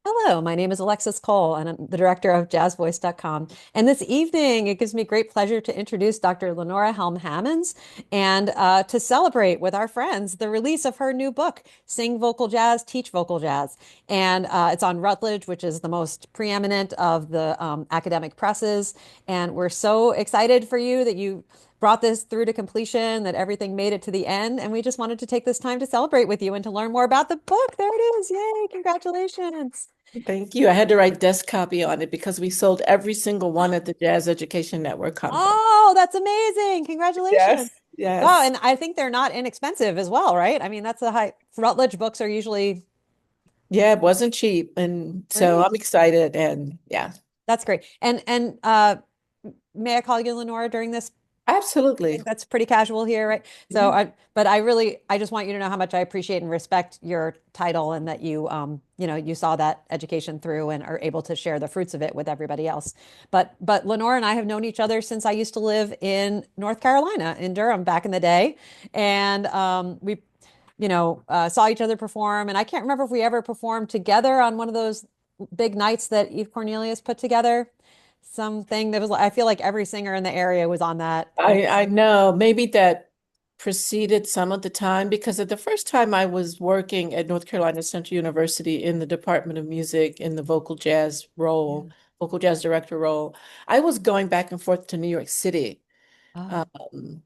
Hello, my name is Alexis Cole, and I'm the director of jazzvoice.com. And this evening, it gives me great pleasure to introduce Dr. Lenora Helm Hammonds and to celebrate with our friends the release of her new book, Sing Vocal Jazz, Teach Vocal Jazz. And it's on Routledge, which is the most preeminent of the academic presses. And we're so excited for you that you brought this through to completion, that everything made it to the end. And we just wanted to take this time to celebrate with you and to learn more about the book. There it is. Yay, congratulations. Thank you. I had to write desk copy on it because we sold every single one at the Jazz Education Network conference. Oh, that's amazing. Congratulations. Yes, Oh, yes. and I think they're not inexpensive as well, right? I mean, that's a high Routledge books are usually Yeah, it wasn't cheap. And so great. I'm excited. And yeah, That's great. And may I call you Lenora during this? I think absolutely. that's pretty casual here, right? So Mhm. but I just want you to know how much I appreciate and respect your title and that you saw that education through and are able to share the fruits of it with everybody else. But Lenore and I have known each other since I used to live in North Carolina in Durham back in the day. And we, saw each other perform. And I can't remember if we ever performed together on one of those big nights that Eve Cornelius put together. Something that was, I feel like every singer in the area was on that. I know maybe that preceded some of the time because at the first time I was working at North Carolina Central University in the Department of Music in the Yeah. vocal jazz director role, I was going back and forth to New York City. Oh, Um,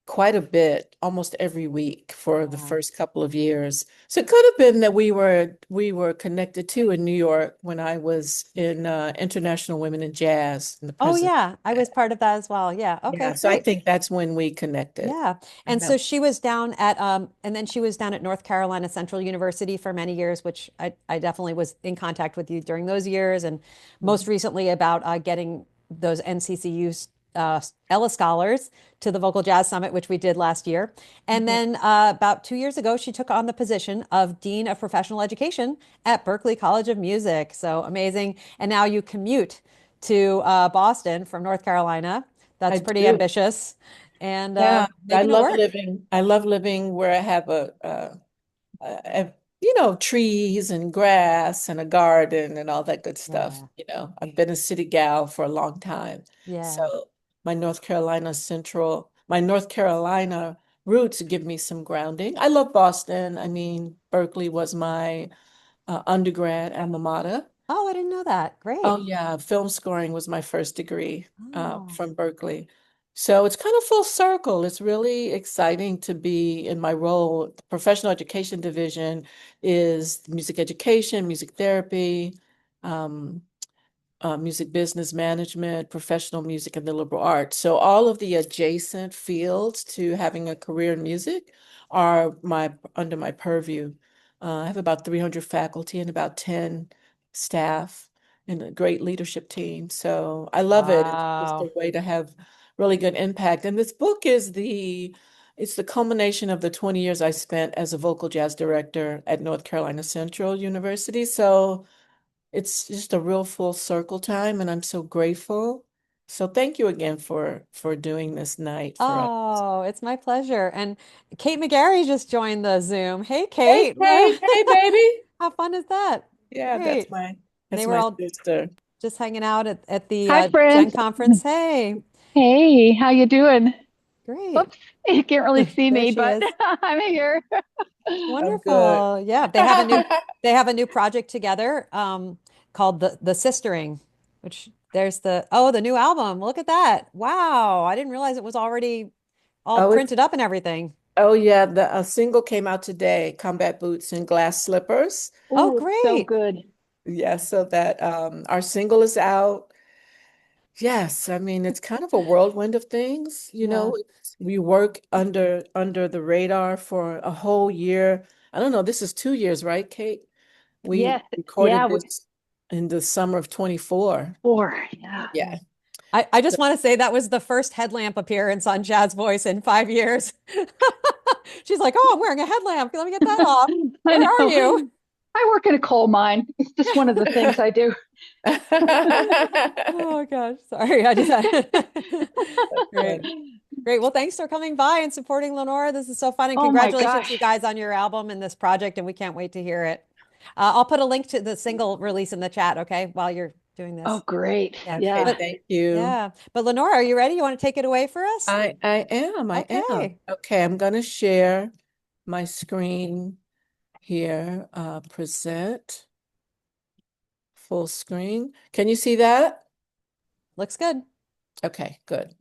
Quite a bit, almost every week for the wow. first couple of years. So it could have been that we were connected too in New York when I was in International Women in Jazz and the Oh president. yeah, I was part of that as well. Yeah. Okay, Yeah, so I great. think that's when we connected. Yeah. I And so know. she was down at and then she was down at North Carolina Central University for many years, which I definitely was in contact with you during those years and most Mhm. recently about getting those NCCU Ella Scholars to the Vocal Jazz Summit, which we did last year. And Mhm. then about 2 years ago, she took on the position of Dean of Professional Education at Berklee College of Music. So amazing. And now you commute to Boston from North Carolina. I That's pretty do. ambitious and Yeah, I making it love work. living. I love living where I have trees and grass and a garden and all that good stuff. Yeah. I've been a city gal for a long time. Yeah. So my North Carolina roots give me some grounding. I love Boston. I mean, Berkeley was my undergrad alma mater. Oh, I didn't know that. Oh Great. yeah, film scoring was my first degree Oh. from Berkeley. So it's kind of full circle. It's really exciting to be in my role. The professional education division is music education, music therapy, um, music business management, professional music, and the liberal arts. So all of the adjacent fields to having a career in music are my under my purview. I have about 300 faculty and about 10 staff and a great leadership team. So I love it. It's just a Wow. way to have really good impact. And this book is it's the culmination of the 20 years I spent as a vocal jazz director at North Carolina Central University. So it's just a real full circle time, and I'm so grateful. So thank you again for doing this night for us. Oh, it's my pleasure. And Kate McGarry just joined the Zoom. Hey, Hey, Kate. Kate. Hey, baby. How fun is that? Yeah, Great. And they that's were my all sister. just hanging out at the Hi, Gen friends. Conference. Hey, Hey, how you doing? great. Whoops, you can't really see There me, she but is. I'm here. I'm good. Wonderful. Yeah, they have a new project together called the Sistering, which there's the new album. Look at that. Wow. I didn't realize it was already all Oh, printed up and everything. yeah, the single came out today, Combat Boots and Glass Slippers. Oh, Oh, it's so great. good. Yeah, so that our single is out. Yes, I mean it's kind of a whirlwind of things, Yeah. We work under the radar for a whole year. I don't know, this is 2 years, right, Kate? We Yes, recorded yeah, this in the summer of 24. yeah. Yeah. Yeah. I just want to say that was the first headlamp appearance on Jazz Voice in 5 years. She's like, "Oh, I'm wearing a headlamp. Let me get that off. I Where are you?" know. I work in a coal mine. It's just one of the things I do. Oh gosh, sorry. I just great. Great. Well, thanks for coming by and supporting Lenora. This is so fun and Oh my congratulations you gosh. guys on your album and this project and we can't wait to hear it. I'll put a link to the single release in the chat, okay, while you're doing Oh, this. great. Yeah, Okay, Yeah. but thank you. yeah, but Lenora, are you ready? You want to take it away for us? I am. Okay. Okay, I'm going to share my screen here. Present full screen. Can you see that? Looks good. Okay, good.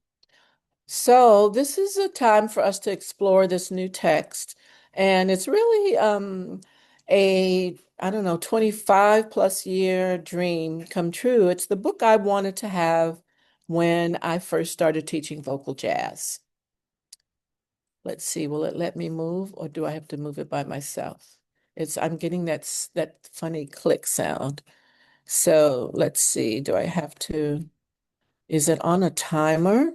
So this is a time for us to explore this new text. And it's really I don't know, 25 plus year dream come true. It's the book I wanted to have when I first started teaching vocal jazz. Let's see, will it let me move or do I have to move it by myself? I'm getting that funny click sound. So let's see, do I have to, is it on a timer?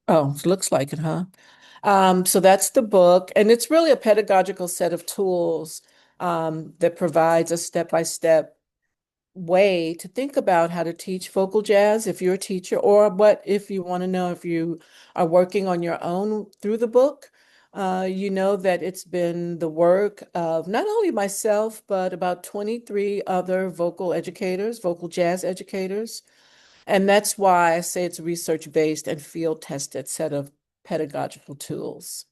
Oh, it looks like it, huh? So that's the book, and it's really a pedagogical set of tools that provides a step-by-step way to think about how to teach vocal jazz if you're a teacher, or what if you want to know if you are working on your own through the book. You know that it's been the work of not only myself, but about 23 other vocal educators, vocal jazz educators. And that's why I say it's a research-based and field-tested set of pedagogical tools.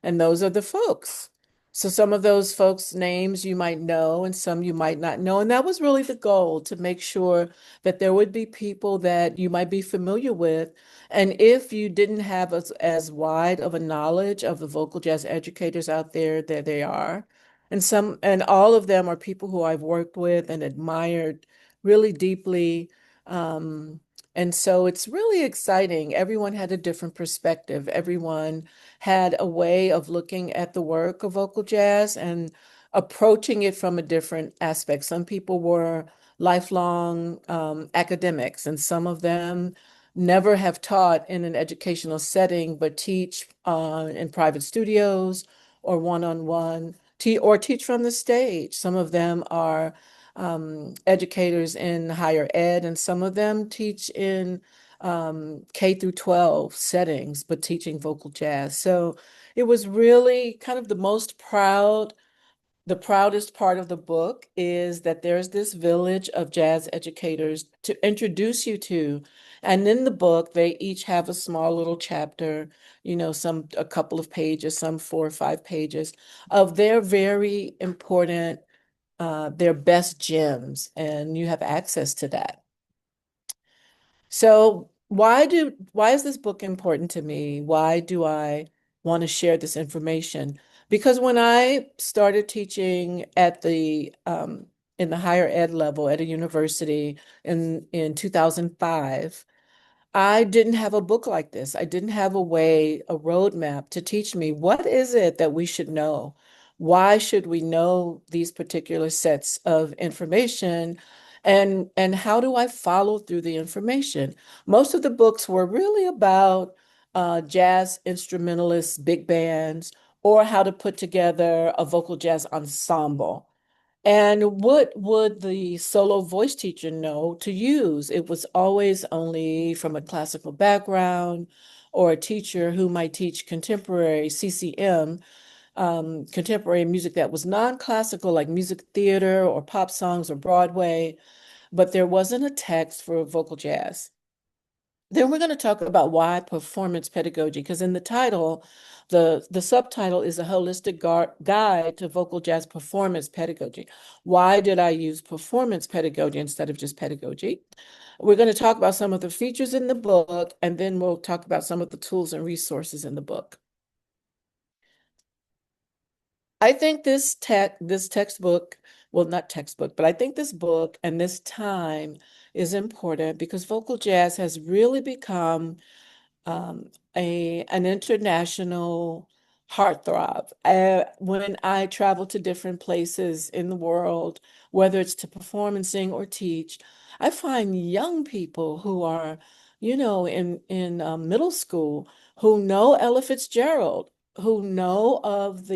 And those are the folks. So some of those folks' names you might know and some you might not know. And that was really the goal, to make sure that there would be people that you might be familiar with. And if you didn't have as wide of a knowledge of the vocal jazz educators out there, there they are. And all of them are people who I've worked with and admired really deeply. Um, and so it's really exciting. Everyone had a different perspective. Everyone had a way of looking at the work of vocal jazz and approaching it from a different aspect. Some people were lifelong academics, and some of them never have taught in an educational setting, but teach in private studios or one-on-one, or teach from the stage. Some of them are educators in higher ed, and some of them teach in K through 12 settings, but teaching vocal jazz. So it was really kind of the proudest part of the book is that there's this village of jazz educators to introduce you to. And in the book, they each have a small little chapter, a couple of pages, some 4 or 5 pages of their very important, their best gems, and you have access to that. So why is this book important to me? Why do I want to share this information? Because when I started teaching in the higher ed level at a university in 2005, I didn't have a book like this. I didn't have a roadmap to teach me what is it that we should know? Why should we know these particular sets of information? And how do I follow through the information? Most of the books were really about jazz instrumentalists, big bands, or how to put together a vocal jazz ensemble. And what would the solo voice teacher know to use? It was always only from a classical background or a teacher who might teach contemporary CCM, contemporary music that was non-classical, like music theater or pop songs or Broadway, but there wasn't a text for vocal jazz. Then we're going to talk about why performance pedagogy, because in the title, the subtitle is a holistic guide to vocal jazz performance pedagogy. Why did I use performance pedagogy instead of just pedagogy? We're going to talk about some of the features in the book, and then we'll talk about some of the tools and resources in the book. I think this textbook, well, not textbook, but I think this book and this time is important because vocal jazz has really become an international heartthrob. When I travel to different places in the world, whether it's to perform and sing or teach, I find young people who are, in middle school who know Ella Fitzgerald, who know of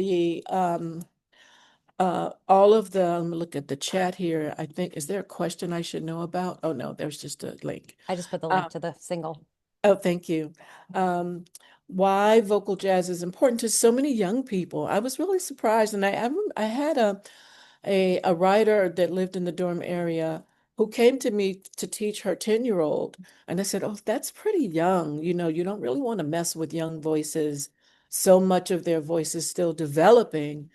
all of the, look at the chat here. I think, is there a question I should know about? Oh, no, there's just a link. I just put the Um, link to the single. Oh, thank you. Um, why vocal jazz is important to so many young people. I was really surprised, and I had a writer that lived in the Durham area who came to me to teach her 10-year-old. And I said, oh, that's pretty young. You know, you don't really want to mess with young voices. So much of their voice is still developing.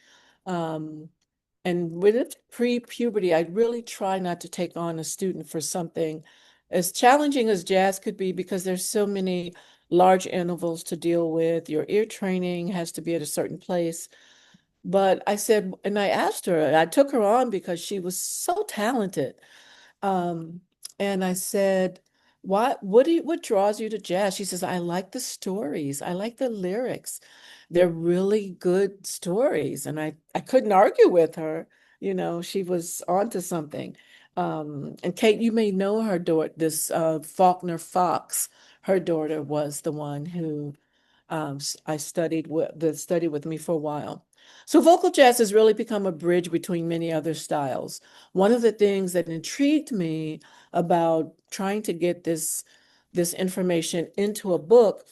Um, and with pre-puberty, I really try not to take on a student for something as challenging as jazz could be because there's so many large intervals to deal with. Your ear training has to be at a certain place. But I said, and I asked her, I took her on because she was so talented. Um, and I said, what draws you to jazz? She says, I like the stories. I like the lyrics. They're really good stories. And I couldn't argue with her. You know, she was onto something. And Kate, you may know her daughter, this Faulkner Fox. Her daughter was the one who I studied with me for a while. So vocal jazz has really become a bridge between many other styles. One of the things that intrigued me about trying to get this information into a book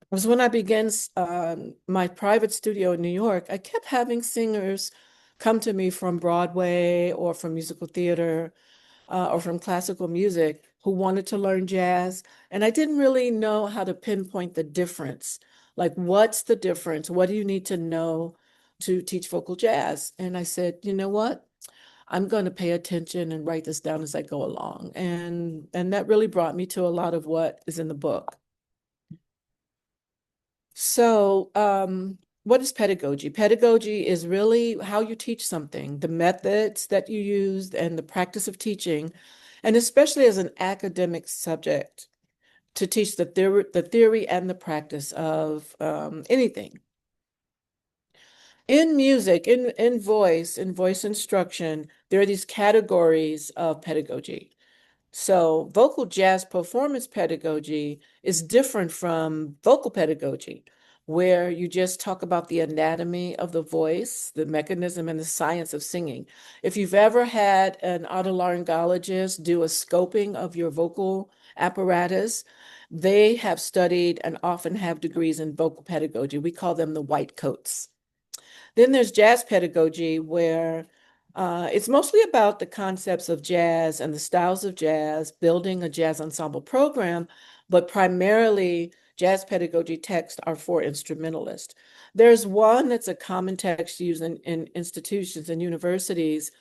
was when I began my private studio in New York. I kept having singers come to me from Broadway or from musical theater or from classical music who wanted to learn jazz. And I didn't really know how to pinpoint the difference. Like, what's the difference? What do you need to know to teach vocal jazz? And I said, you know what? I'm going to pay attention and write this down as I go along. And that really brought me to a lot of what is in the book. So, what is pedagogy? Pedagogy is really how you teach something, the methods that you used, and the practice of teaching, and especially as an academic subject to teach the theory and the practice of anything. In music, in voice instruction, there are these categories of pedagogy. So vocal jazz performance pedagogy is different from vocal pedagogy, where you just talk about the anatomy of the voice, the mechanism, and the science of singing. If you've ever had an otolaryngologist do a scoping of your vocal apparatus, they have studied and often have degrees in vocal pedagogy. We call them the white coats. Then there's jazz pedagogy, where it's mostly about the concepts of jazz and the styles of jazz, building a jazz ensemble program, but primarily jazz pedagogy texts are for instrumentalists. There's one that's a common text used in institutions and universities,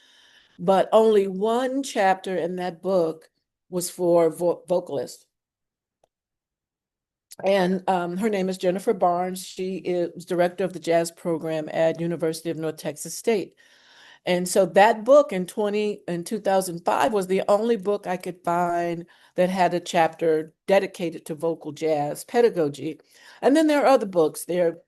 but only one chapter in that book was for vocalists. And her name is Jennifer Barnes. She is director of the jazz program at University of North Texas State. And so that book in 2005 was the only book I could find that had a chapter dedicated to vocal jazz pedagogy. And then there are other books there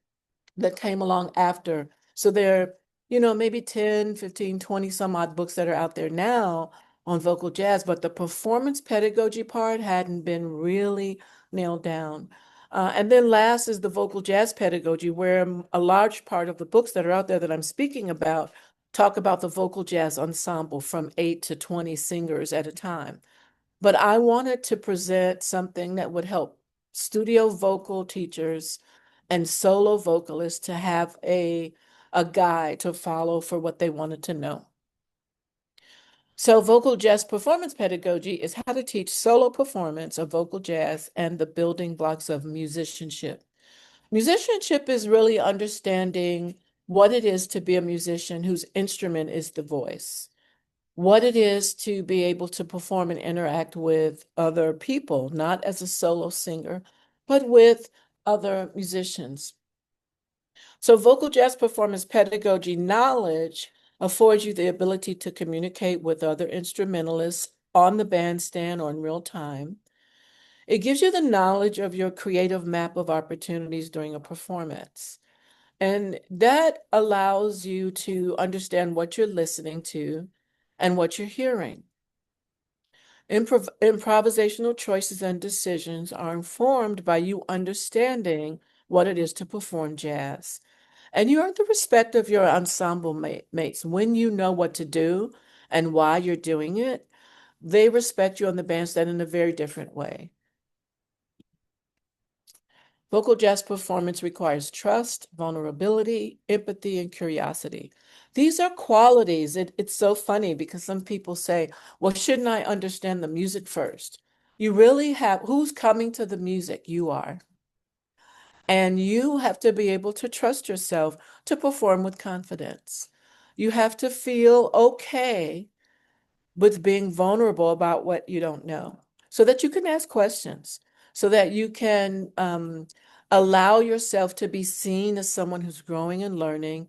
that came along after. So there are, maybe 10, 15, 20 some odd books that are out there now on vocal jazz, but the performance pedagogy part hadn't been really nailed down. And then last is the vocal jazz pedagogy, where a large part of the books that are out there that I'm speaking about talk about the vocal jazz ensemble from 8 to 20 singers at a time. But I wanted to present something that would help studio vocal teachers and solo vocalists to have a guide to follow for what they wanted to know. So vocal jazz performance pedagogy is how to teach solo performance of vocal jazz and the building blocks of musicianship. Musicianship is really understanding what it is to be a musician whose instrument is the voice, what it is to be able to perform and interact with other people, not as a solo singer, but with other musicians. So vocal jazz performance pedagogy knowledge affords you the ability to communicate with other instrumentalists on the bandstand or in real time. It gives you the knowledge of your creative map of opportunities during a performance. And that allows you to understand what you're listening to and what you're hearing. Improvisational choices and decisions are informed by you understanding what it is to perform jazz. And you earn the respect of your ensemble mates. When you know what to do and why you're doing it, they respect you on the bandstand in a very different way. Vocal jazz performance requires trust, vulnerability, empathy, and curiosity. These are qualities. It's so funny because some people say, well, shouldn't I understand the music first? You really have, who's coming to the music? You are. And you have to be able to trust yourself to perform with confidence. You have to feel okay with being vulnerable about what you don't know so that you can ask questions, so that you can allow yourself to be seen as someone who's growing and learning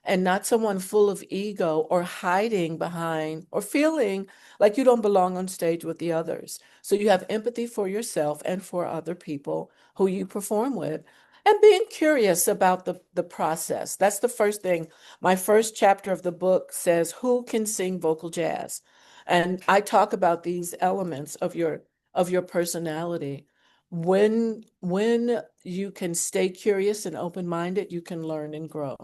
and not someone full of ego or hiding behind or feeling like you don't belong on stage with the others. So you have empathy for yourself and for other people who you perform with. And being curious about the process. That's the first thing. My first chapter of the book says, who can sing vocal jazz? And I talk about these elements of your personality. When you can stay curious and open-minded, you can learn and grow.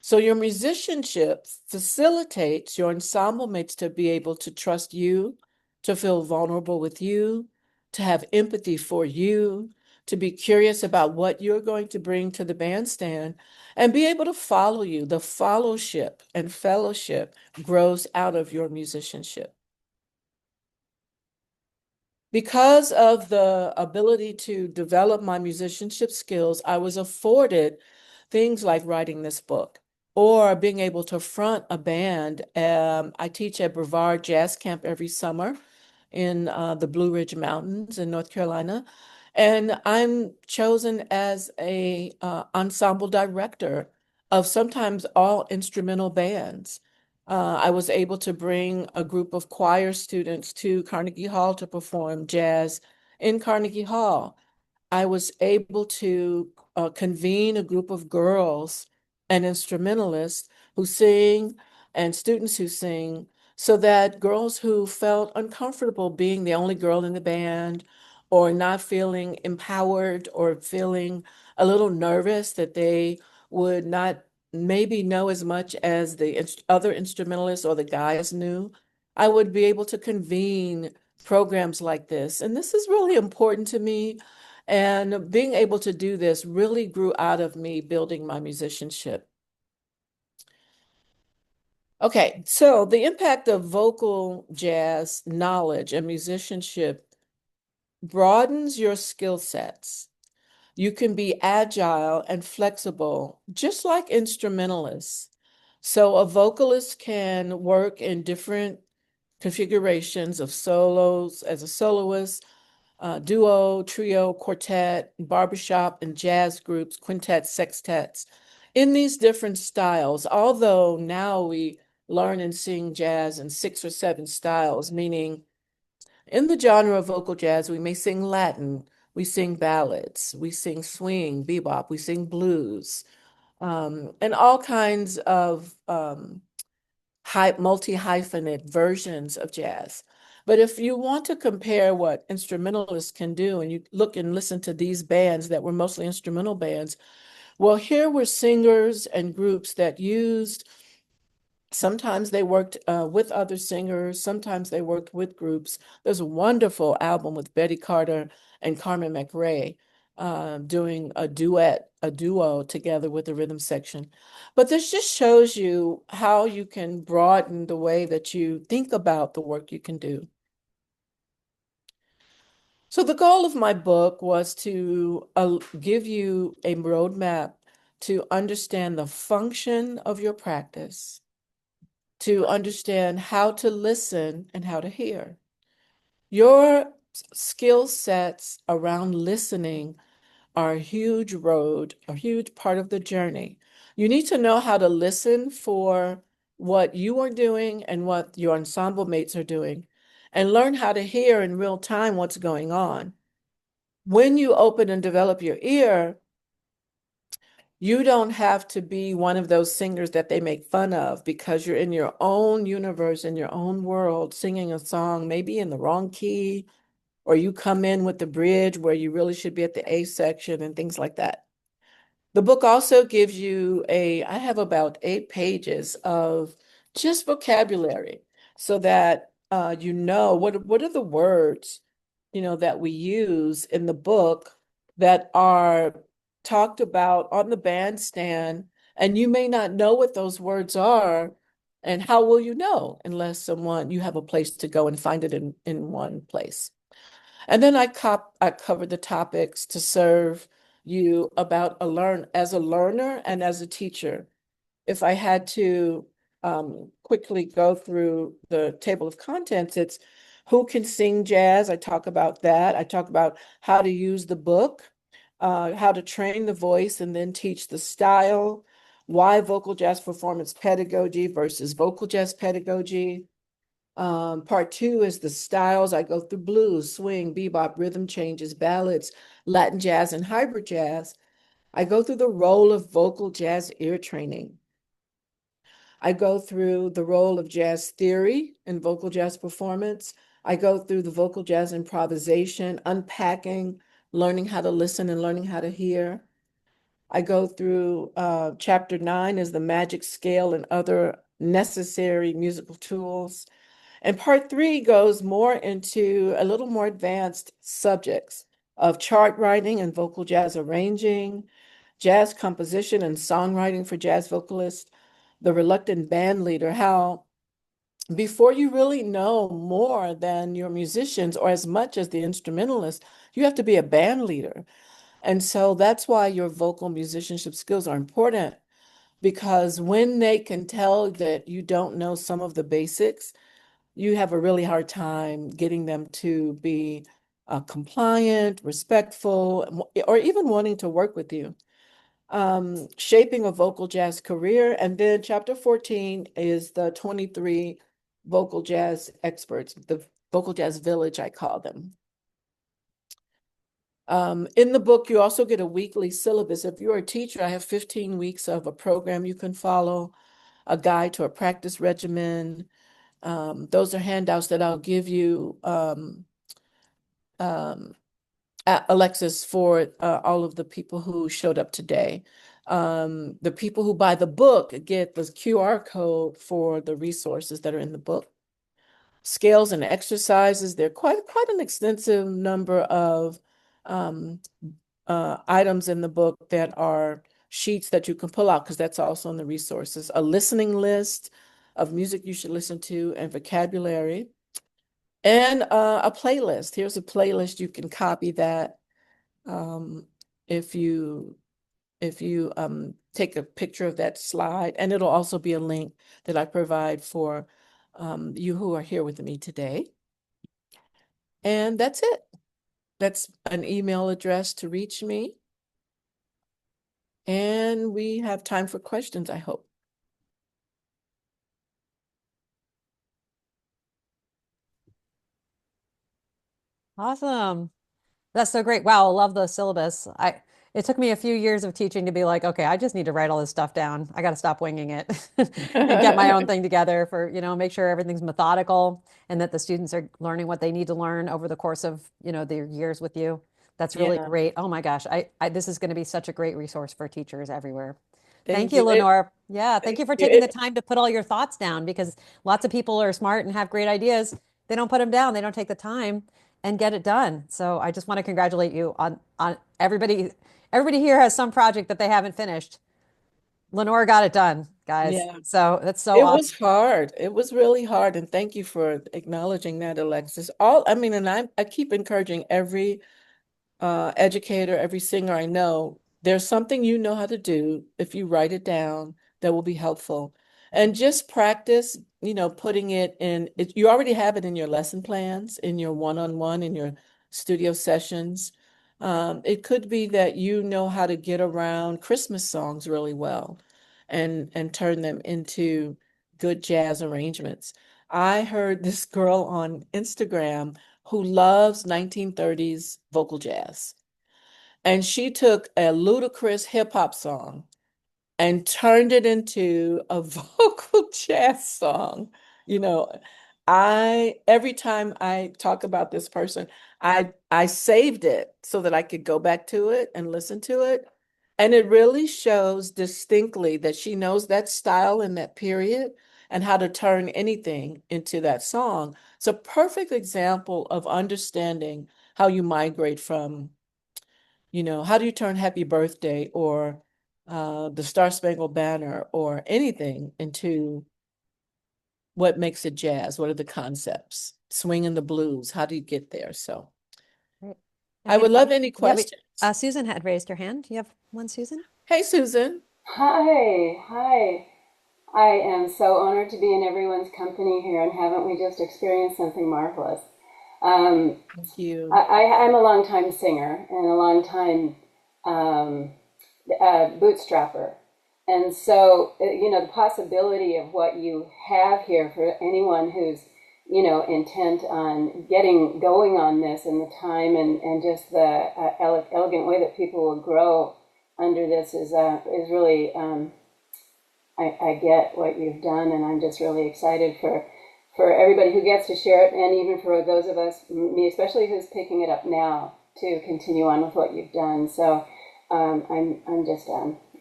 So your musicianship facilitates your ensemble mates to be able to trust you, to feel vulnerable with you, to have empathy for you, to be curious about what you're going to bring to the bandstand, and be able to follow you. The fellowship and fellowship grows out of your musicianship. Because of the ability to develop my musicianship skills, I was afforded things like writing this book or being able to front a band. I teach at Brevard Jazz Camp every summer in the Blue Ridge Mountains in North Carolina. And I'm chosen as a ensemble director of sometimes all instrumental bands. I was able to bring a group of choir students to Carnegie Hall to perform jazz in Carnegie Hall. I was able to convene a group of girls and instrumentalists who sing and students who sing so that girls who felt uncomfortable being the only girl in the band or not feeling empowered or feeling a little nervous that they would not maybe know as much as the other instrumentalists or the guys knew, I would be able to convene programs like this. And this is really important to me. And being able to do this really grew out of me building my musicianship. Okay, so the impact of vocal jazz knowledge and musicianship broadens your skill sets. You can be agile and flexible, just like instrumentalists. So a vocalist can work in different configurations of solos as a soloist, duo, trio, quartet, barbershop, and jazz groups, quintets, sextets, in these different styles. Although now we learn and sing jazz in 6 or 7 styles, meaning in the genre of vocal jazz, we may sing Latin, we sing ballads, we sing swing, bebop, we sing blues, and all kinds of multi-hyphenate versions of jazz. But if you want to compare what instrumentalists can do, and you look and listen to these bands that were mostly instrumental bands, well, here were singers and groups that used, sometimes they worked with other singers, sometimes they worked with groups. There's a wonderful album with Betty Carter and Carmen McRae doing a duo together with the rhythm section. But this just shows you how you can broaden the way that you think about the work you can do. So the goal of my book was to give you a roadmap to understand the function of your practice, to understand how to listen and how to hear. Your skill sets around listening are a huge road, a huge part of the journey. You need to know how to listen for what you are doing and what your ensemble mates are doing, and learn how to hear in real time what's going on. When you open and develop your ear, you don't have to be one of those singers that they make fun of because you're in your own universe, in your own world, singing a song, maybe in the wrong key, or you come in with the bridge where you really should be at the A section and things like that. The book also gives you I have about 8 pages of just vocabulary so that you know what are the words, that we use in the book that are talked about on the bandstand And you may not know what those words are. And how will you know unless you have a place to go and find it in one place? And then I covered the topics to serve you about as a learner and as a teacher. If I had to quickly go through the table of contents, it's who can sing jazz. I talk about that. I talk about how to use the book, how to train the voice and then teach the style, why vocal jazz performance pedagogy versus vocal jazz pedagogy. Part two is the styles. I go through blues, swing, bebop, rhythm changes, ballads, Latin jazz, and hybrid jazz. I go through the role of vocal jazz ear training. I go through the role of jazz theory in vocal jazz performance. I go through the vocal jazz improvisation, unpacking, learning how to listen and learning how to hear. I go through chapter 9 is the magic scale and other necessary musical tools. And part 3 goes more into a little more advanced subjects of chart writing and vocal jazz arranging, jazz composition and songwriting for jazz vocalists, the reluctant band leader, how before you really know more than your musicians or as much as the instrumentalist, you have to be a band leader. And so that's why your vocal musicianship skills are important, because when they can tell that you don't know some of the basics, you have a really hard time getting them to be compliant, respectful, or even wanting to work with you. Shaping a vocal jazz career. And then chapter 14 is the 23 vocal jazz experts, the vocal jazz village, I call them. In the book, you also get a weekly syllabus. If you're a teacher, I have 15 weeks of a program you can follow, a guide to a practice regimen. Those are handouts that I'll give you, Alexis, for all of the people who showed up today. The people who buy the book get the QR code for the resources that are in the book. Scales and exercises, there are quite an extensive number of items in the book that are sheets that you can pull out, because that's also in the resources. A listening list of music you should listen to and vocabulary, and a playlist. Here's a playlist. You can copy that if you take a picture of that slide, and it'll also be a link that I provide for you who are here with me today. And that's it. That's an email address to reach me. And we have time for questions, I hope. Awesome. That's so great. Wow, I love the syllabus. It took me a few years of teaching to be like, okay, I just need to write all this stuff down. I got to stop winging it and get my own thing together for, make sure everything's methodical and that the students are learning what they need to learn over the course of, their years with you. That's really Yeah, great. Oh my gosh. This is going to be such a great resource for teachers everywhere. Thank thank you, you. Lenore. Yeah, thank Thank you for you. taking the time to put all your thoughts down, because lots of people are smart and have great ideas. They don't put them down. They don't take the time and get it done. So I just want to congratulate you on everybody. Everybody here has some project that they haven't finished. Lenore got it done, guys. Yeah, So that's so it was awesome. hard. It was really hard. And thank you for acknowledging that, Alexis. And I keep encouraging every educator, every singer I know, there's something you know how to do if you write it down that will be helpful. And just practice, putting you already have it in your lesson plans, in your one-on-one, in your studio sessions. It could be that you know how to get around Christmas songs really well and turn them into good jazz arrangements. I heard this girl on Instagram who loves 1930s vocal jazz. And she took a ludicrous hip hop song and turned it into a vocal jazz song. You know, every time I talk about this person, I saved it so that I could go back to it and listen to it. And it really shows distinctly that she knows that style in that period and how to turn anything into that song. It's a perfect example of understanding how you migrate from, how do you turn Happy Birthday or the Star Spangled Banner or anything into what makes it jazz. What are the concepts? Swing and the blues. How do you get there? So Great. And I we had would a love any yeah, questions. Susan had raised her hand. You have one, Susan? Hey, Susan. Hi, hi. I am so honored to be in everyone's company here, and haven't we just experienced something marvelous? Um, Thank you. I'm a longtime singer and a longtime um, bootstrapper. And so, the possibility of what you have here for anyone who's, intent on getting going on this and the time and just the elegant way that people will grow under this is really I get what you've done, and I'm just really excited for everybody who gets to share it, and even for those of us, me especially, who's picking it up now to continue on with what you've done. So I'm just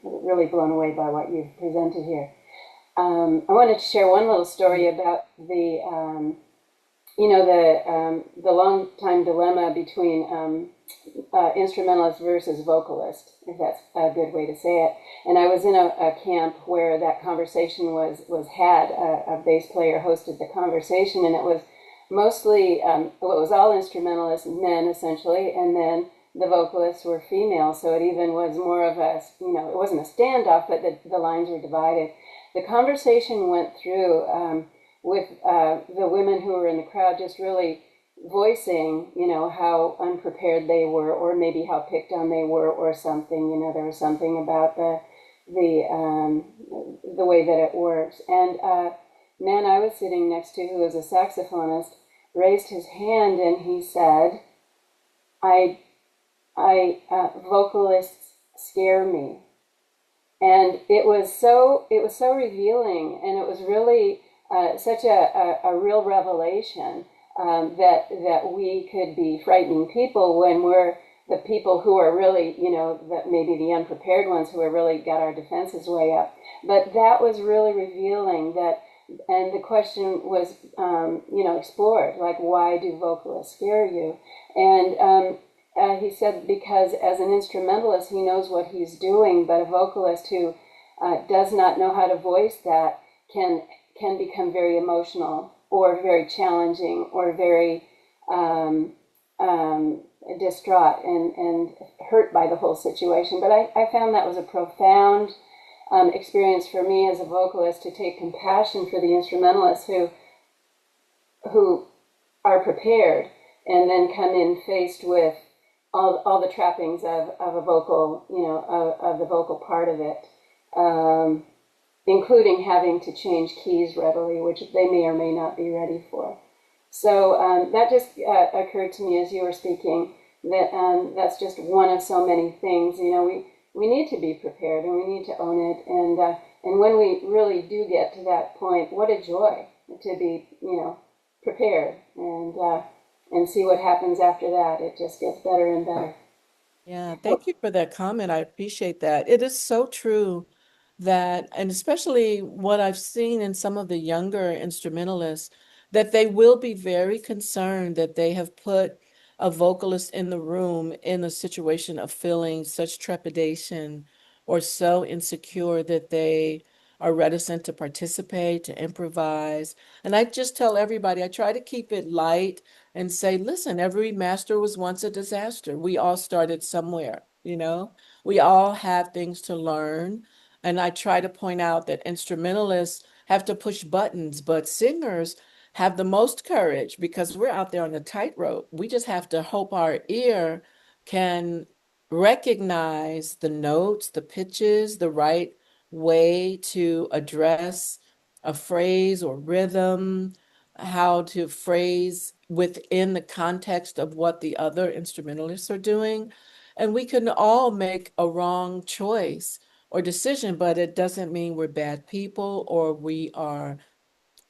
really blown away by what you've presented here. I wanted to share one little story about the long time dilemma between instrumentalist versus vocalist, if that's a good way to say it. And I was in a camp where that conversation was had. A bass player hosted the conversation, and it was mostly, it was all instrumentalists, men essentially, and then the vocalists were female. So it even was more of a, it wasn't a standoff, but the lines were divided. The conversation went through with the women who were in the crowd just really voicing, how unprepared they were, or maybe how picked on they were, or something. There was something about the way that it works. And man I was sitting next to, who was a saxophonist, raised his hand and he said, vocalists scare me." And it was so revealing, and it was really such a real revelation that we could be frightening people when we're the people who are really, that maybe the unprepared ones who are really got our defenses way up. But that was really revealing that, and the question was, explored, like, why do vocalists scare you? And he said, because as an instrumentalist, he knows what he's doing, but a vocalist who does not know how to voice that can become very emotional, or very challenging, or very distraught and hurt by the whole situation. But I found that was a profound experience for me as a vocalist, to take compassion for the instrumentalists who are prepared and then come in faced with all the trappings of a vocal, of the vocal part of it, including having to change keys readily, which they may or may not be ready for. So that just occurred to me as you were speaking, that that's just one of so many things. We need to be prepared, and we need to own it. And when we really do get to that point, what a joy to be, prepared and see what happens after that. It just gets better and better. Yeah, thank you for that comment. I appreciate that. It is so true that, and especially what I've seen in some of the younger instrumentalists, that they will be very concerned that they have put a vocalist in the room in a situation of feeling such trepidation or so insecure that they are reticent to participate, to improvise. And I just tell everybody, I try to keep it light and say, listen, every master was once a disaster. We all started somewhere, we all have things to learn. And I try to point out that instrumentalists have to push buttons, but singers have the most courage because we're out there on a tightrope. We just have to hope our ear can recognize the notes, the pitches, the right way to address a phrase or rhythm, how to phrase within the context of what the other instrumentalists are doing. And we can all make a wrong choice or decision, but it doesn't mean we're bad people or we are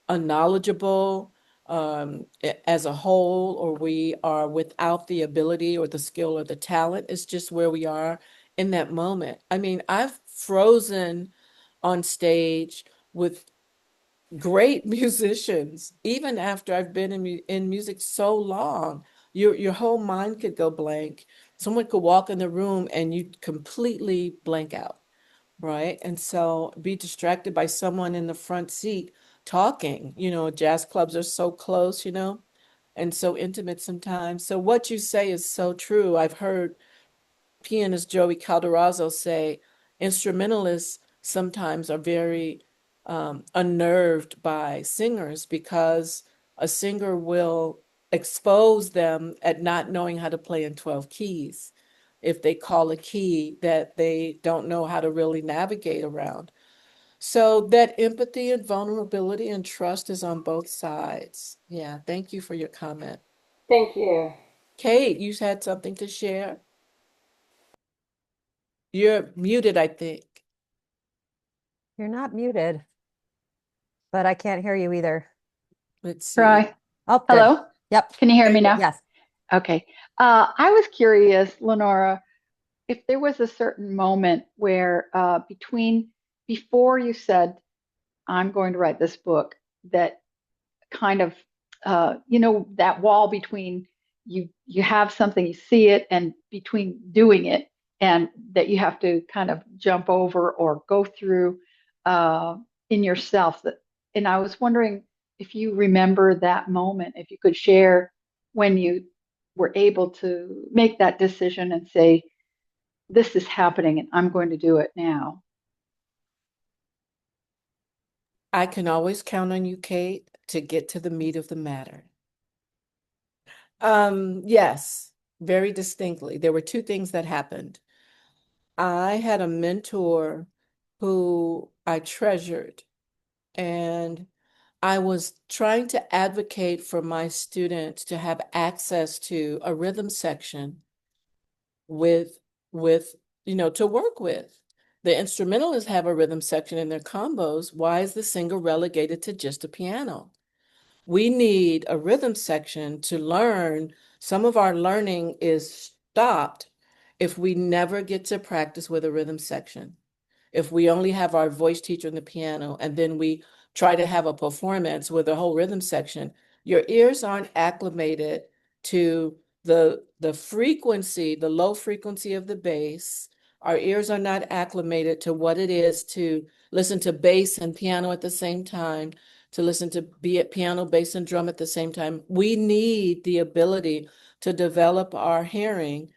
unknowledgeable as a whole, or we are without the ability or the skill or the talent. It's just where we are in that moment. I mean, I've frozen on stage with great musicians, even after I've been in music so long. Your whole mind could go blank. Someone could walk in the room and you completely blank out. right? And so be distracted by someone in the front seat talking. Jazz clubs are so close, and so intimate sometimes. So what you say is so true. I've heard pianist Joey Calderazzo say instrumentalists sometimes are very unnerved by singers because a singer will expose them at not knowing how to play in 12 keys if they call a key that they don't know how to really navigate around. So that empathy and vulnerability and trust is on both sides. Yeah, thank you for your comment. Thank you. Kate, you had something to share? You're muted, I think. You're not muted, but I can't hear you either. Let's see. Try. Oh, good. Hello? Yep. Can you hear There me you go. now? Yes. Okay. I was curious, Lenora, if there was a certain moment where before you said, I'm going to write this book, that kind of, that wall between you have something, you see it, and between doing it, and that you have to kind of jump over or go through uh, in yourself. And I was wondering if you remember that moment, if you could share when you were able to make that decision and say, this is happening and I'm going to do it now. I can always count on you, Kate, to get to the meat of the matter. Yes, very distinctly. There were two things that happened. I had a mentor who I treasured, and I was trying to advocate for my students to have access to a rhythm section with with to work with. The instrumentalists have a rhythm section in their combos. Why is the singer relegated to just a piano? We need a rhythm section to learn. Some of our learning is stopped if we never get to practice with a rhythm section. If we only have our voice teacher and the piano, and then we try to have a performance with a whole rhythm section, your ears aren't acclimated to the frequency, the low frequency of the bass. Our ears are not acclimated to what it is to listen to bass and piano at the same time, to listen to be at piano, bass, and drum at the same time. We need the ability to develop our hearing,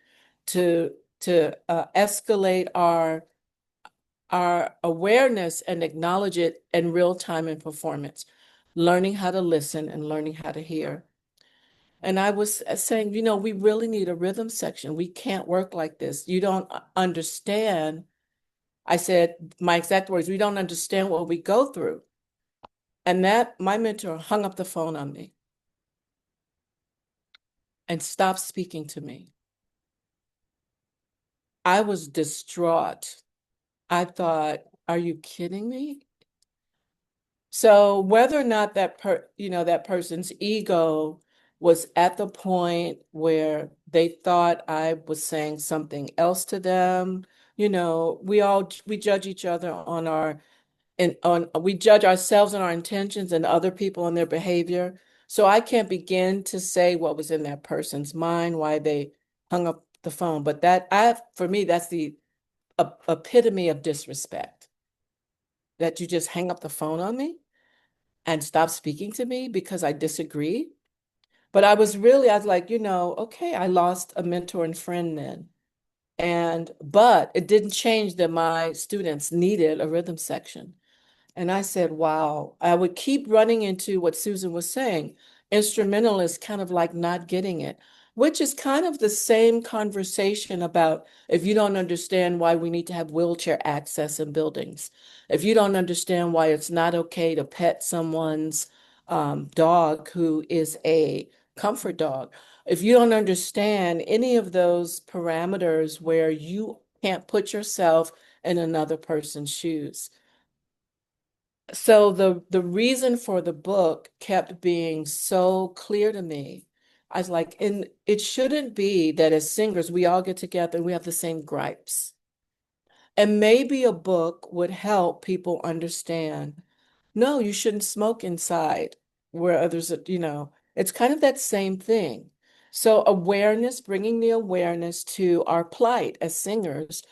to escalate our awareness and acknowledge it in real time in performance, learning how to listen and learning how to hear. And I was saying, we really need a rhythm section. We can't work like this. You don't understand. I said, my exact words, we don't understand what we go through. And that my mentor hung up the phone on me and stopped speaking to me. I was distraught. I thought, are you kidding me? So whether or not that person's ego was at the point where they thought I was saying something else to them, we judge each other on we judge ourselves and our intentions and other people and their behavior. So I can't begin to say what was in that person's mind, why they hung up the phone. But for me, that's the epitome of disrespect, that you just hang up the phone on me and stop speaking to me because I disagree. But I was like, okay, I lost a mentor and friend then. But it didn't change that my students needed a rhythm section. And I said, wow, I would keep running into what Susan was saying. Instrumentalists kind of like not getting it, which is kind of the same conversation about if you don't understand why we need to have wheelchair access in buildings, if you don't understand why it's not okay to pet someone's dog who is a comfort dog, if you don't understand any of those parameters where you can't put yourself in another person's shoes. So the reason for the book kept being so clear to me. I was like, and it shouldn't be that as singers, we all get together and we have the same gripes. And maybe a book would help people understand, no, you shouldn't smoke inside where others, it's kind of that same thing. So awareness, bringing the awareness to our plight as singers,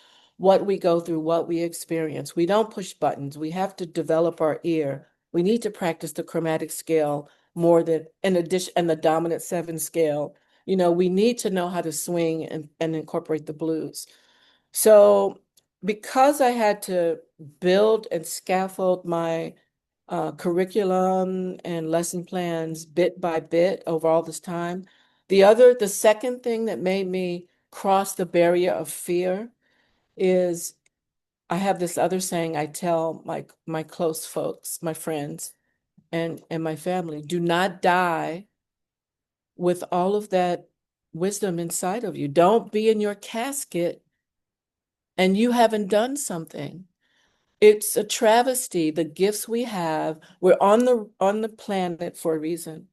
what we go through, what we experience. We don't push buttons. We have to develop our ear. We need to practice the chromatic scale more than in addition and the dominant seven scale. We need to know how to swing and incorporate the blues. So because I had to build and scaffold my curriculum and lesson plans bit by bit over all this time, the second thing that made me cross the barrier of fear is I have this other saying I tell my close folks, my friends, and my family, do not die with all of that wisdom inside of you. Don't be in your casket and you haven't done something. It's a travesty, the gifts we have. We're on the planet for a reason.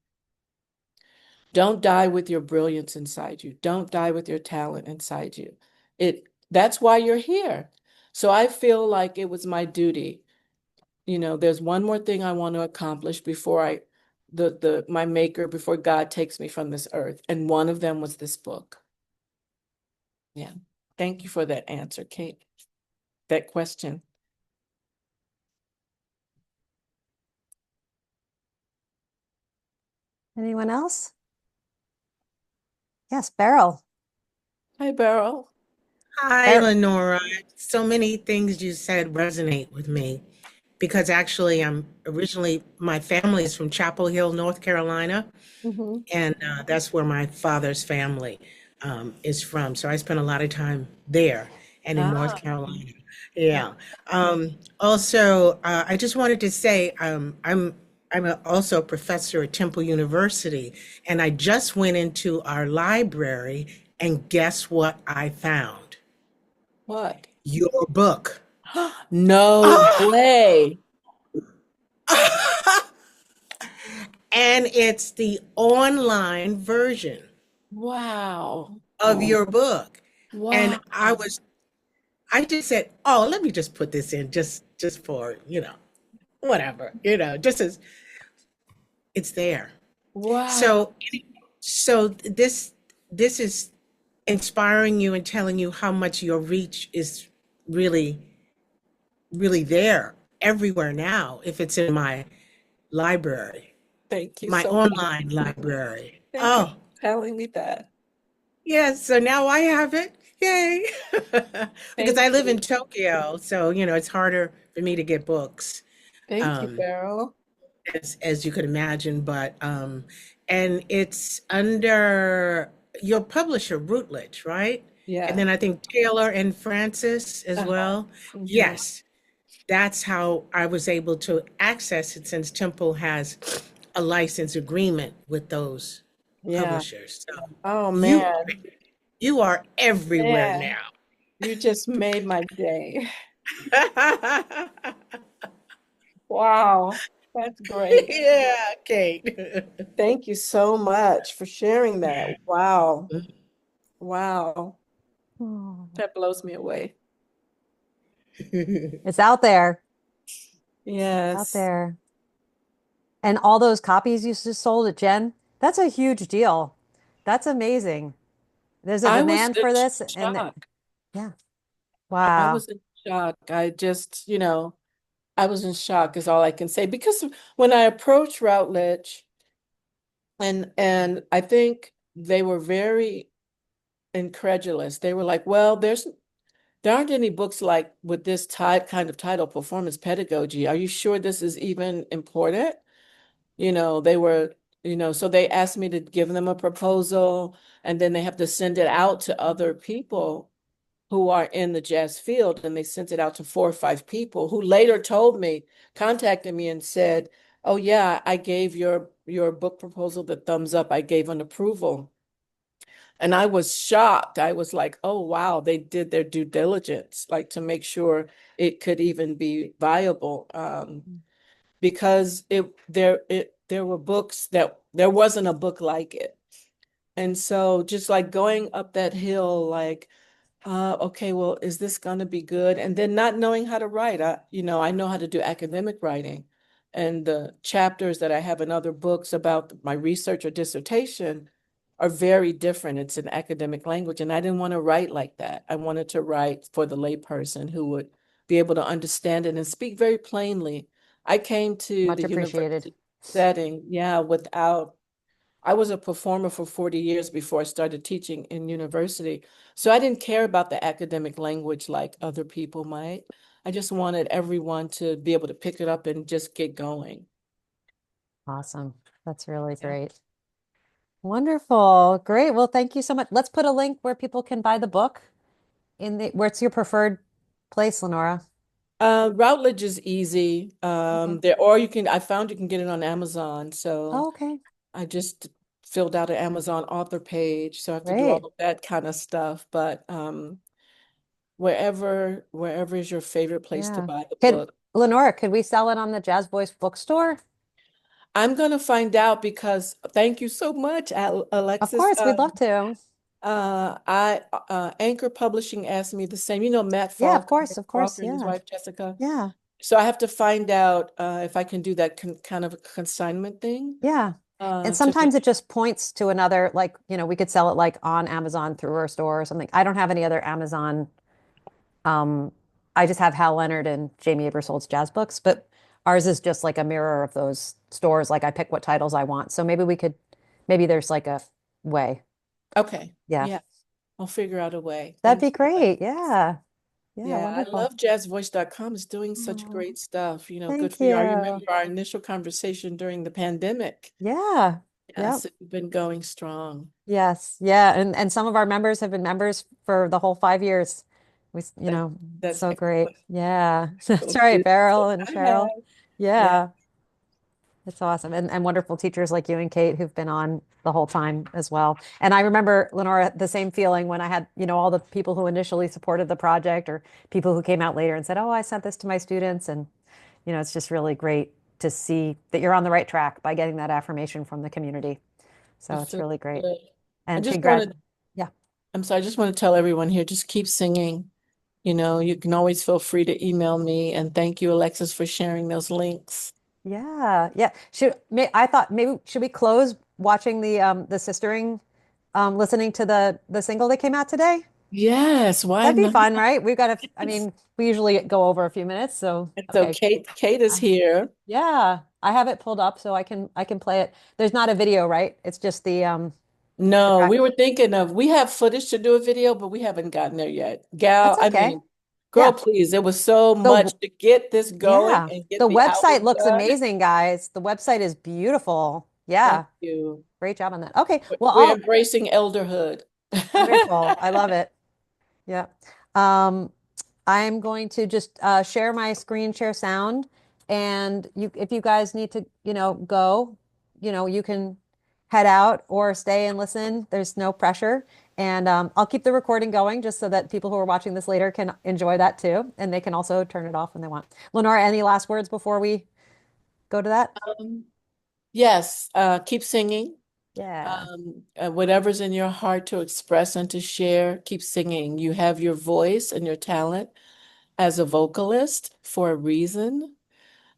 Don't die with your brilliance inside you. Don't die with your talent inside you. That's why you're here. So I feel like it was my duty. There's one more thing I want to accomplish before my maker, before God takes me from this earth. And one of them was this book. Yeah. Thank you for that answer, Kate. That question. Anyone else? Yes, Beryl. Hi, Beryl. Hi, Lenora. So many things you said resonate with me because actually my family is from Chapel Hill, North Carolina, Mhm. and that's where my father's family is from. So I spent a lot of time there and in North Carolina. Yeah. Also, I just wanted to say also a professor at Temple University, and I just went into our library, and guess what I found? What? Your book. No way. And it's the online version Wow. of your book. Wow. And I just said, oh, let me just put this in just for, whatever, just as it's there. Wow. So this is inspiring you and telling you how much your reach is really, really there everywhere now if it's in my library, Thank you my so much. online library. Thank you for telling me that. Yes, so now I have it. Yay. Because I live in Tokyo, so it's harder for me to get books. Thank you, Um, Beryl. as you could imagine, but and it's under your publisher, Routledge, right? Yeah. And then I think Taylor and Francis as well. Mhm. Yes, that's how I was able to access it since Temple has a license agreement with those Yeah. publishers. So Oh you man. you are everywhere Man. You just made my day. now. Wow. That's great. Yeah, Kate. Thank you so much for sharing that. Wow. Wow. Oh, That blows me away. it's out there, out Yes. there. And all those copies you just sold at Jen, that's a huge deal. That's amazing. There's a I was demand in for this, and shock. yeah, I wow. was in shock. I just, I was in shock is all I can say. Because when I approached Routledge, and I think they were very incredulous. They were like, well, there aren't any books like with this kind of title, performance pedagogy. Are you sure this is even important? They were, so they asked me to give them a proposal, and then they have to send it out to other people who are in the jazz field. And they sent it out to 4 or 5 people who later contacted me and said, oh yeah, I gave your book proposal the thumbs up. I gave an approval. And I was shocked. I was like, oh, wow, they did their due diligence, like to make sure it could even be viable. Because there were books that there wasn't a book like it. And so just like going up that hill, like, okay, well, is this going to be good? And then not knowing how to write. I know how to do academic writing. And the chapters that I have in other books about my research or dissertation, are very different. It's an academic language, and I didn't want to write like that. I wanted to write for the layperson who would be able to understand it and speak very plainly. I came to Much the appreciated. university setting, yeah, without, I was a performer for 40 years before I started teaching in university. So I didn't care about the academic language like other people might. I just wanted everyone to be able to pick it up and just get going. Awesome. That's really Yeah. great. Wonderful. Great. Well, thank you so much. Let's put a link where people can buy the book in the, where's your preferred place, Lenora? Routledge is easy. Okay. There, or you can, I found you can get it on Amazon. So Oh, okay. I just filled out an Amazon author page. So I have to do all Great. of that kind of stuff. But wherever is your favorite place to Yeah. buy the Could book. Lenora, could we sell it on the Jazz Voice bookstore? I'm gonna find out because thank you so much, Of Alexis. course, we'd love to. I Anchor Publishing asked me the same. You know Matt Yeah, of Falk, course, of course. And his Yeah. wife Jessica. Yeah. So I have to find out if I can do that kind of a consignment thing. Yeah. And To sometimes it just points to another, like, we could sell it like on Amazon through our store or something. I don't have any other Amazon. Um, I just have Hal Leonard and Jamie Aebersold's jazz books, but ours is just like a mirror of those stores. Like I pick what titles I want. So maybe there's like a way. okay, Yeah. yeah, I'll figure out a way. That'd Thank be you, great. Alexis. Yeah. Yeah. Yeah, I Wonderful. love jazzvoice.com. It's doing such Oh, great stuff. Good thank for you. I you. remember our initial conversation during the pandemic. Yeah. Yep. Yes, it's been going strong. Yes. Yeah. And some of our members have been members for the whole 5 years. That that's So great. excellent. Yeah. That's So right. good. Beryl and I Cheryl. have. Yeah. Yeah. It's awesome. And wonderful teachers like you and Kate who've been on the whole time as well. And I remember, Lenora, the same feeling when I had, all the people who initially supported the project or people who came out later and said, oh, I sent this to my students. And, it's just really great to see that you're on the right track by getting that affirmation from the community. I So it's feel really great. good. I And just want to, yeah. I'm sorry, I just want to tell everyone here, just keep singing. You can always feel free to email me. And thank you, Alexis, for sharing those links. Yeah. Yeah. I thought maybe should we close watching the sistering listening to the single that came out today? Yes, why That'd be not? fun, right? I Yes. mean, we usually go over a few minutes, so And so okay. Kate is I- here. Yeah, I have it pulled up so I can play it. There's not a video, right? It's just the No, track. we were thinking of, we have footage to do a video, but we haven't gotten there yet. That's I okay. mean, girl, Yeah. please, there was so The much to get this going yeah. and get The the website album looks done. amazing, guys. The website is beautiful. Thank Yeah. you. Great job on that. Okay. Well, We're I'll embracing elderhood. wonderful. I love it. Yeah. Um, I'm going to just share my screen share sound. And if you guys need to, go, you can head out or stay and listen. There's no pressure. And I'll keep the recording going just so that people who are watching this later can enjoy that too. And they can also turn it off when they want. Lenora, any last words before we go to that? Um, yes, keep singing. Yeah. Whatever's in your heart to express and to share, keep singing. You have your voice and your talent as a vocalist for a reason,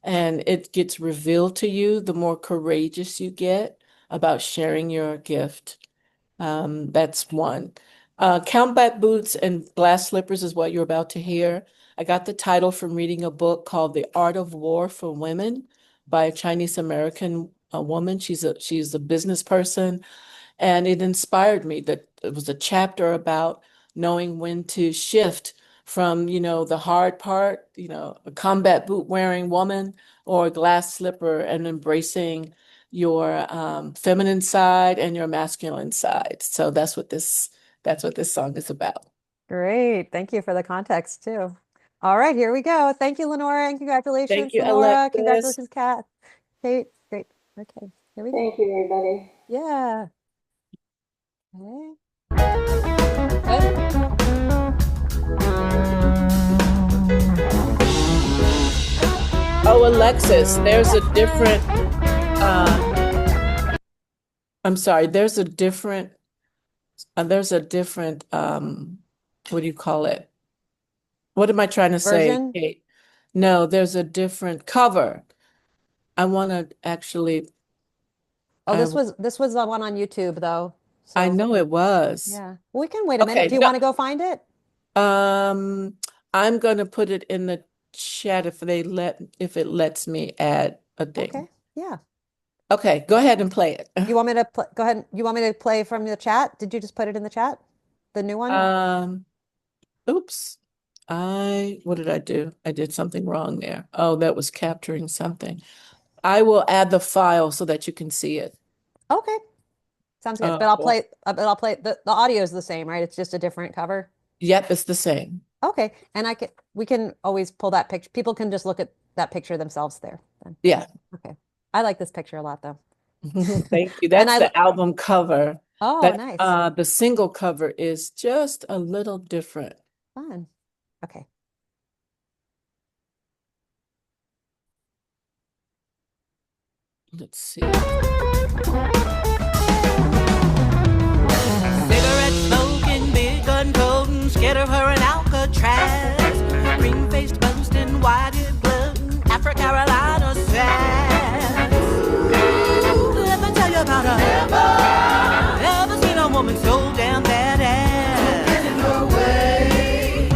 and it gets revealed to you the more courageous you get about sharing your gift. That's one. Combat boots and glass slippers is what you're about to hear. I got the title from reading a book called The Art of War for Women by a Chinese American woman. She's a business person, and it inspired me that it was a chapter about knowing when to shift from, the hard part, a combat boot wearing woman or a glass slipper, and embracing your feminine side and your masculine side. So that's what this song is about. Great. Thank you for the context too. All right, here we go. Thank you, Lenora, and Thank congratulations, you, Lenora. Alexis. Congratulations, Kat. Kate. Great. Okay, here we go. Thank you, everybody. Yeah. Okay. Good. Oh, Alexis, I'm sorry, what do you call it? What am I trying to say, Version. Kate? No, there's a different cover. I want to actually, Oh, I, this was the one on YouTube though. I So know it was. yeah, we can wait a minute. Okay, Do you no, want to go find it? I'm gonna put it in the chat if it lets me add a thing. Okay. Yeah. Okay, go ahead and play it. You want me to go ahead? You want me to play from the chat? Did you just put it in the chat? The new one? Oops. What did I do? I did something wrong there. Oh, that was capturing something. I will add the file so that you can see it. Okay. Sounds good. Oh, But I'll boy. play the audio is the same, right? It's just a different cover. Yep, it's the same. Okay. And we can always pull that picture. People can just look at that picture themselves there then. Yeah. Okay. I like this picture a lot though. Thank you. And That's the album cover. Oh, nice. The single cover is just a little different. Fun. Okay. Let's see. Cigarette smoking, big gun toting, scared of her in Alcatraz. Green-faced boasting, white-eared glutton, Afro Carolina sass. Let me tell you about her. Never seen a woman so damn badass. Get in her way.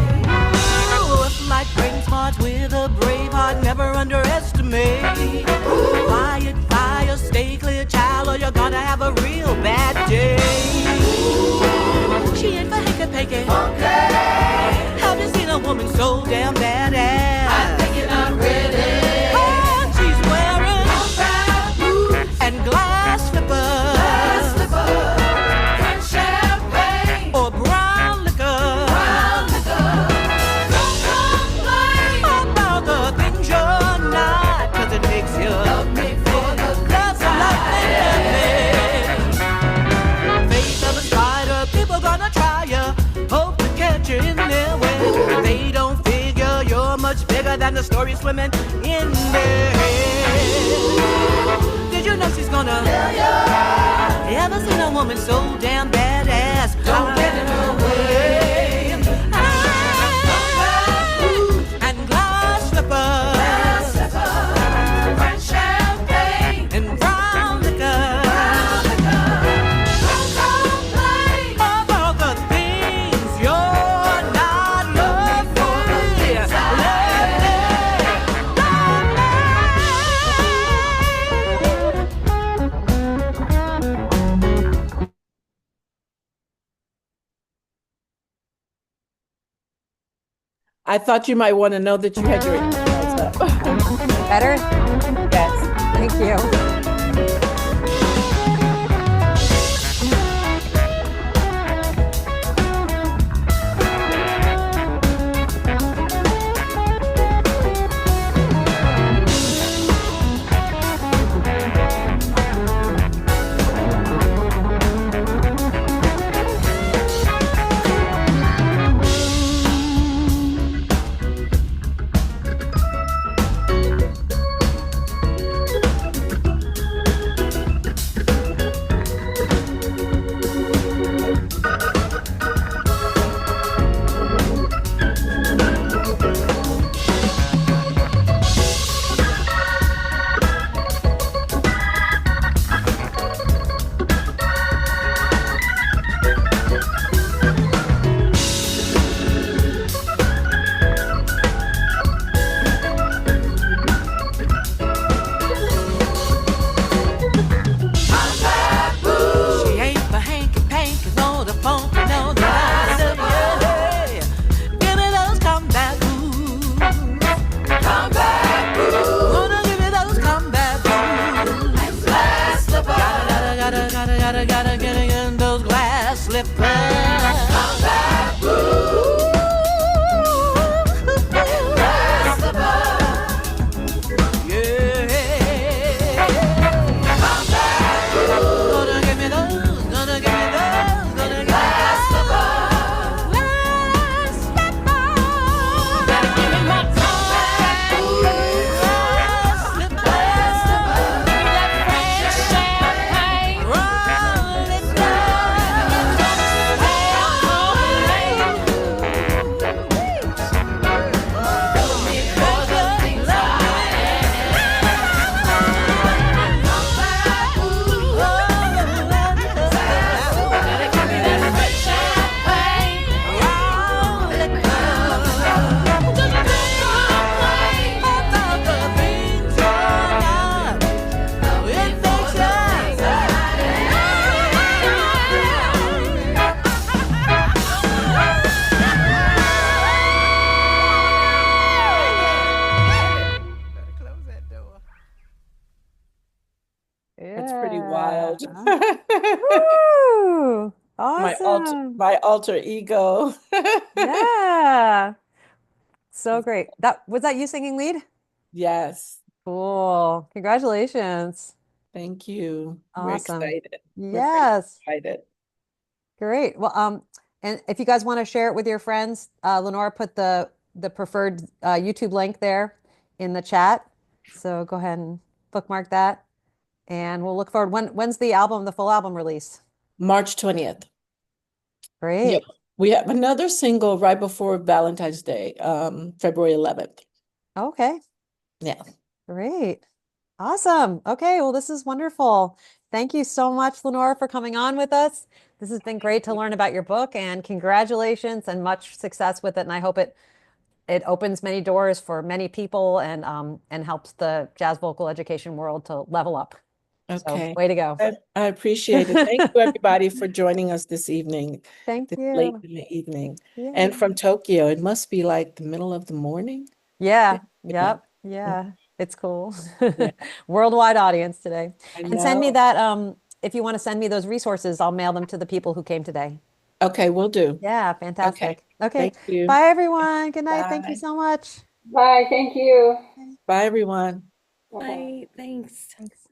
Ooh, like brain smarts with a brave heart, never underestimate. Quiet fire, stay clear, child, or you're gonna have a real bad day. She ain't for hanky-panky. Okay. Have you seen a woman so damn badass? I think you're not ready. Oh, she's wearing boots and glass slippers. French champagne or brown liquor. Don't complain about the things you're not, 'cause it makes you love me for the things I love. Face of a spider, people gonna try you, hope to catch you in their way. They don't figure you're much bigger than the story swimming in their head. Did you know she's gonna tell ya? Ever seen a woman so damn badass? Don't get in her way. And glass slippers, French champagne and brown liquor. Don't complain about the things you're not lovely. I thought you might want to know that you had your earphones up. Better? Yes. Thank you. It's pretty Yeah. wild. Woo! Awesome. My alter ego. Yeah. So great. That was that you singing lead? Yes. Cool. Congratulations. Thank you. We're Awesome. excited. We're pretty Yes. excited. Great. Well, and if you guys want to share it with your friends, Lenora put the preferred YouTube link there in the chat. So go ahead and bookmark that, and we'll look forward. When's the full album release? March 20th. Yep. Great. We have another single right before Valentine's Day, February 11th. Okay. Yeah. Great. Awesome. Okay. Well, this is wonderful. Thank you so much, Lenora, for coming on with us. This has been great to learn about your book, and congratulations and much success with it. And I hope it opens many doors for many people and helps the jazz vocal education world to level up. So Okay. way to go. I appreciate it. Thank you, everybody, for joining us this evening, Thank this late you. in the evening. Yeah. And from Tokyo, it must be like the middle of the morning. Yeah. Yeah. Yep. Yeah. It's cool. Yeah. Worldwide audience today. I And send me know. that if you want to send me those resources, I'll mail them to the people who came today. Okay, we'll do. Yeah, Okay. fantastic. Okay. Thank you. Bye, everyone. Good night. Thank you Bye. so much. Bye. Thank you. Bye, everyone. Bye-bye. Bye. Thanks. Thanks.